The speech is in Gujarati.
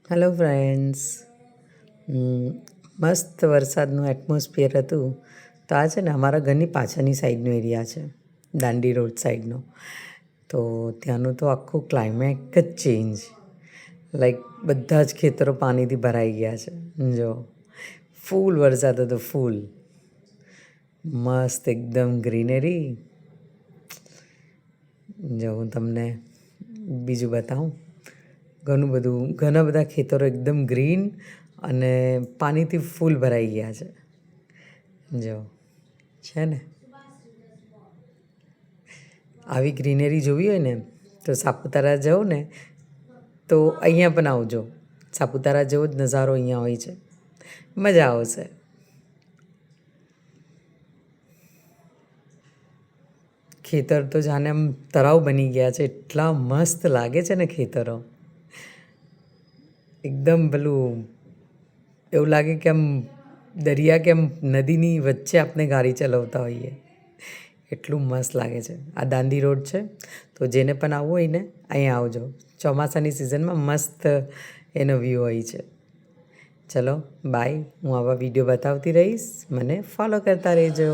Hello friends. મસ્ત વરસાદનું એટમોસ્ફિયર હતું. તો આ છે ને અમારા ઘરની પાછળની સાઈડનો એરિયા છે, દાંડી રોડ સાઈડનો. તો ત્યાંનું તો આખું ક્લાઇમેટ જ ચેન્જ, લાઈક બધા જ ખેતરો પાણીથી ભરાઈ ગયા છે. જો ફૂલ વરસાદ હતો, ફૂલ મસ્ત એકદમ ગ્રીનરી. જો હું તમને બીજું બતાવું, ઘણા બધા ખેતરો એકદમ ગ્રીન અને પાણીથી ફૂલ ભરાઈ ગયા છે. જો છે ને, આવી ગ્રીનરી જોવી હોય ને તો સાપુતારા જાઓ ને તો અહીંયા પણ આવજો. સાપુતારા જેવો જ નજારો અહીંયા હોય છે, મજા આવશે. ખેતર તો જાણે આમ તળાવ બની ગયા છે, એટલા મસ્ત લાગે છે ને ખેતરો. એકદમ પેલું એવું લાગે કે આમ દરિયા કે આમ નદીની વચ્ચે આપણે ગાડી ચલાવતા હોઈએ, એટલું મસ્ત લાગે છે. આ દાંડી રોડ છે, તો જેને પણ આવવું હોય ને અહીંયા આવજો. ચોમાસાની સિઝનમાં મસ્ત એનો વ્યૂ હોય છે. ચલો બાય, હું આવા વિડીયો બતાવતી રહીશ, મને ફોલો કરતા રહેજો.